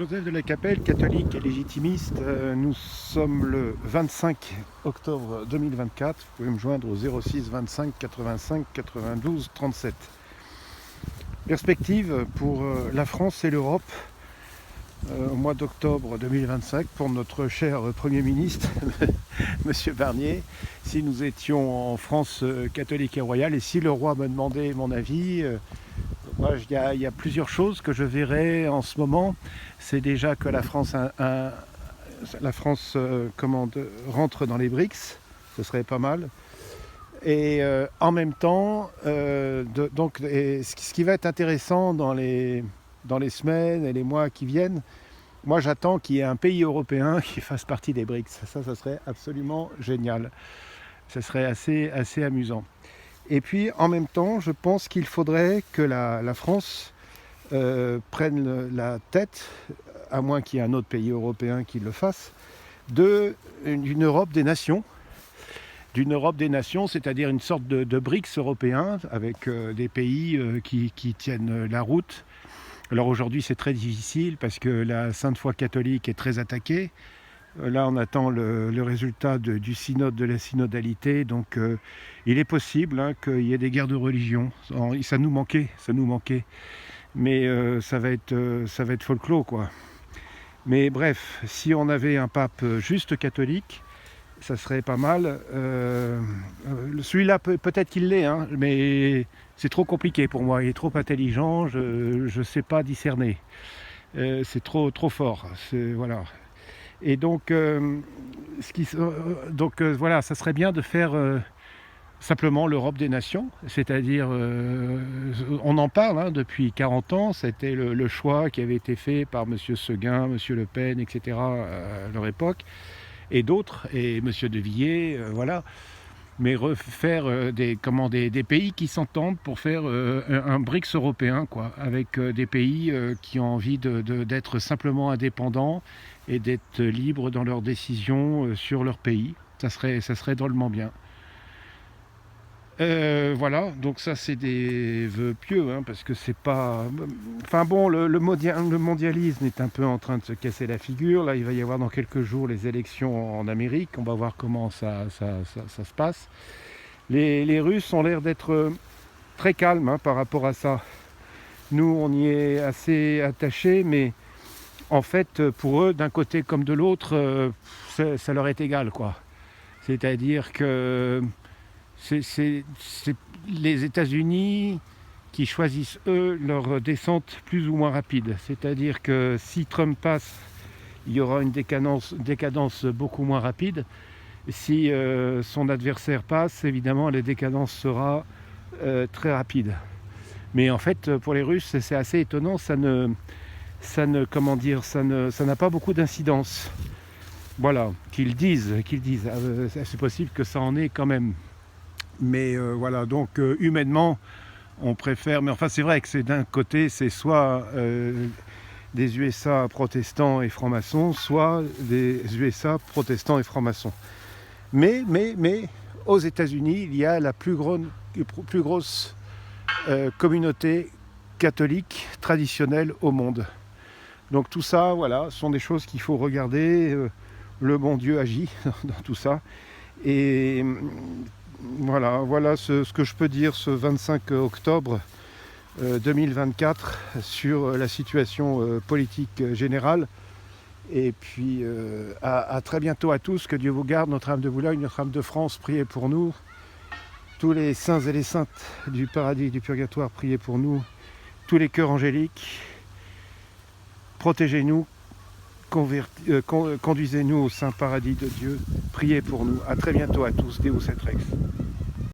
Joseph de la Capelle, catholique et légitimiste. Nous sommes le 25 octobre 2024. Vous pouvez me joindre au 06 25 85 92 37. Perspective pour la France et l'Europe au mois d'octobre 2025 pour notre cher Premier ministre, Monsieur Barnier. Si nous étions en France catholique et royale et si le roi me demandait mon avis, moi, il y a plusieurs choses que je verrais en ce moment. C'est déjà que la France, rentre dans les BRICS, ce serait pas mal. Et en même temps, ce qui va être intéressant dans les semaines et les mois qui viennent, moi j'attends qu'il y ait un pays européen qui fasse partie des BRICS. Ça serait absolument génial. Ça serait assez amusant. Et puis en même temps, je pense qu'il faudrait que la France prenne la tête, à moins qu'il y ait un autre pays européen qui le fasse, d'une Europe des nations. D'une Europe des nations, c'est-à-dire une sorte de BRICS européen, avec des pays qui tiennent la route. Alors aujourd'hui, c'est très difficile parce que la Sainte Foi catholique est très attaquée. Là, on attend le résultat du synode, de la synodalité. Donc, il est possible qu'il y ait des guerres de religion. Ça nous manquait. Mais ça va être folklore, quoi. Mais bref, si on avait un pape juste catholique, ça serait pas mal. Celui-là, peut-être qu'il l'est, mais c'est trop compliqué pour moi. Il est trop intelligent, je ne sais pas discerner. C'est trop fort. Voilà. Et donc, voilà, ça serait bien de faire simplement l'Europe des nations, c'est-à-dire, on en parle depuis 40 ans, c'était le choix qui avait été fait par M. Seguin, M. Le Pen, etc. À leur époque, et d'autres, et M. De Villiers, voilà. Mais refaire des pays qui s'entendent pour faire un BRICS européen, quoi, avec des pays qui ont envie d'être simplement indépendants et d'être libres dans leurs décisions sur leur pays. Ça serait drôlement bien. Voilà, donc ça c'est des vœux pieux, parce que c'est pas... Enfin bon, le mondialisme est un peu en train de se casser la figure. Là, il va y avoir dans quelques jours les élections en Amérique. On va voir comment ça se passe. Les Russes ont l'air d'être très calmes par rapport à ça. Nous, on y est assez attachés, mais en fait, pour eux, d'un côté comme de l'autre, ça leur est égal, quoi. C'est-à-dire que c'est les États-Unis qui choisissent, eux, leur descente plus ou moins rapide. C'est-à-dire que si Trump passe, il y aura une décadence beaucoup moins rapide. Si son adversaire passe, évidemment, la décadence sera très rapide. Mais en fait, pour les Russes, c'est assez étonnant, ça n'a pas beaucoup d'incidence. Voilà, qu'ils disent. C'est possible que ça en ait quand même. Mais voilà, donc humainement, on préfère... Mais enfin, c'est vrai que c'est d'un côté, c'est soit des USA protestants et francs-maçons, soit des USA protestants et francs-maçons. Mais aux États-Unis, il y a la plus grosse communauté catholique traditionnelle au monde. Donc tout ça, voilà, sont des choses qu'il faut regarder. Le bon Dieu agit dans tout ça. Et voilà ce que je peux dire ce 25 octobre 2024 sur la situation politique générale. Et puis à très bientôt à tous, que Dieu vous garde, notre âme de Boulogne, notre âme de France, priez pour nous. Tous les saints et les saintes du paradis et du purgatoire, priez pour nous. Tous les cœurs angéliques, protégez-nous, conduisez-nous au saint paradis de Dieu, priez pour nous. À très bientôt à tous, Deus et Rex.